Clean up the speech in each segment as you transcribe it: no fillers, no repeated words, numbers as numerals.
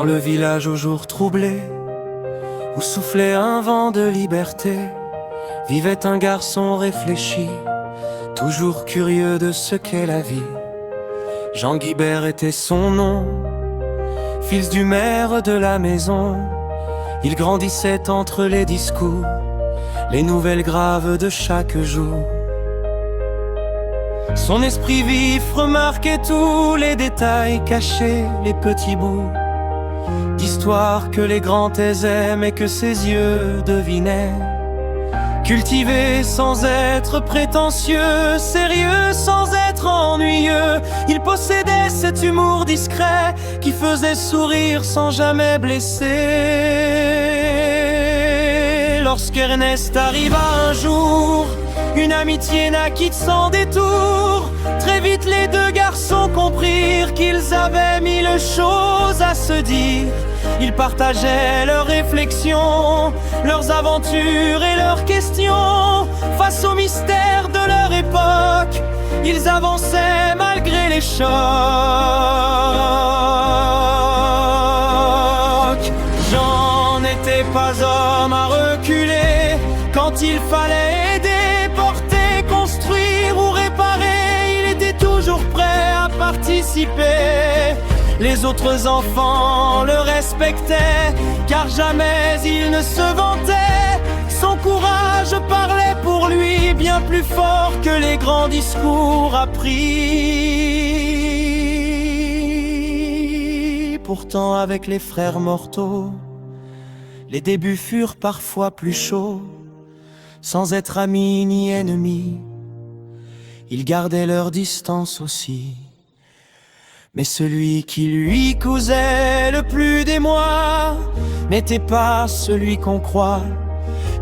Dans le village aux jours troublés, où soufflait un vent de liberté, vivait un garçon réfléchi, toujours curieux de ce qu'est la vie. Jean Guibert était son nom, fils du maire de la maison. Il grandissait entre les discours, les nouvelles graves de chaque jour. Son esprit vif remarquait tous les détails cachés, les petits bouts d'histoire que les grands taisaient mais que ses yeux devinaient. Cultivé sans être prétentieux, sérieux sans être ennuyeux, il possédait cet humour discret qui faisait sourire sans jamais blesser. Lorsqu'Ernest arriva un jour, une amitié naquit sans détour. Très vite les deux garçons comprirent qu'ils avaient mille choses à se dire. Ils partageaient leurs réflexions, leurs aventures et leurs questions. Face aux mystères de leur époque, ils avançaient malgré les chocs. Jean n'était pas homme à reculer quand il fallait aider, porter, construire ou réparer. Il était toujours prêt à participer. Les autres enfants le respectaient, car jamais il ne se vantait. Son courage parlait pour lui bien plus fort que les grands discours appris. Pourtant avec les frères mortaux, les débuts furent parfois plus chauds. Sans être amis ni ennemis, ils gardaient leur distance aussi. Mais celui qui lui causait le plus d'émoi n'était pas celui qu'on croit,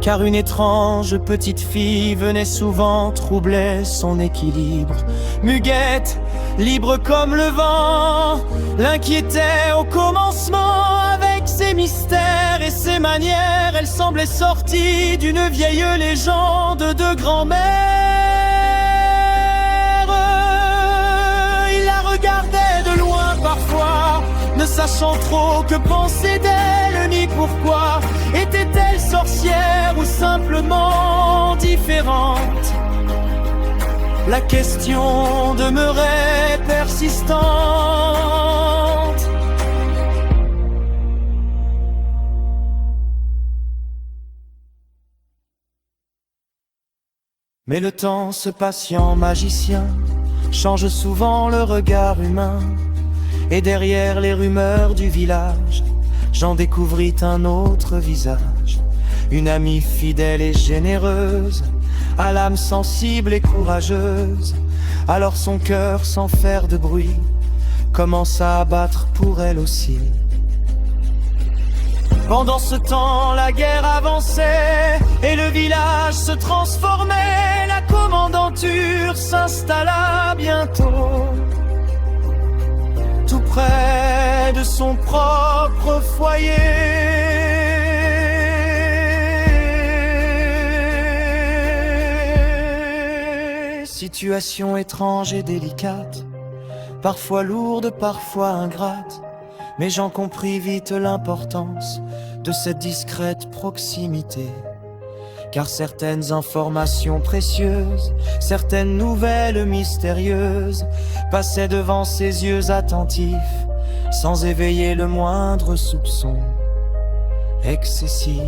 car une étrange petite fille venait souvent troubler son équilibre. Muguette, libre comme le vent, l'inquiétait au commencement. Avec ses mystères et ses manières, elle semblait sortie d'une vieille légende de grand-mère. Il la regardait de loin parfois, ne sachant trop que penser d'elle ni pourquoi. Était-elle sorcière ou simplement différente? La question demeurait persistante. Mais le temps, ce patient magicien, change souvent le regard humain. Et derrière les rumeurs du village, Jean découvrit un autre visage. Une amie fidèle et généreuse, à l'âme sensible et courageuse. Alors son cœur, sans faire de bruit, commença à battre pour elle aussi. Pendant ce temps, la guerre avançait et le village se transformait. La commandanture s'installa bientôt, tout près de son propre foyer. Situation étrange et délicate, parfois lourde, parfois ingrate. Mais Jean comprit vite l'importance de cette discrète proximité. Car certaines informations précieuses, certaines nouvelles mystérieuses passaient devant ses yeux attentifs, sans éveiller le moindre soupçon excessif.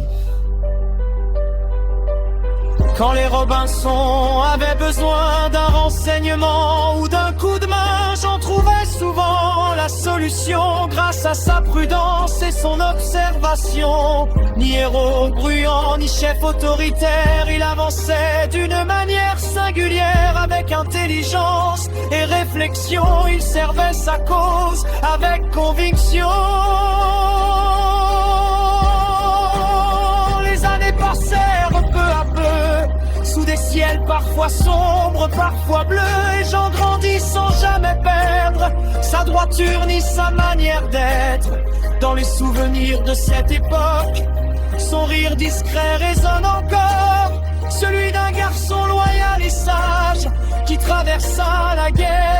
Quand les Robinson avaient besoin d'un renseignement ou d'un coup de main, Jean trouvait souvent la solution grâce à sa prudence et son observation. Ni héros bruyant, ni chef autoritaire, il avançait d'une manière singulière avec intelligence et réflexion. Il servait sa cause avec conviction. Les années passèrent peu à peu, sous des ciels parfois sombres, parfois bleus. Et Jean grandit sans jamais perdre sa droiture ni sa manière d'être. Dans les souvenirs de cette époque, son rire discret résonne encore, celui d'un garçon loyal et sage qui traversa la guerre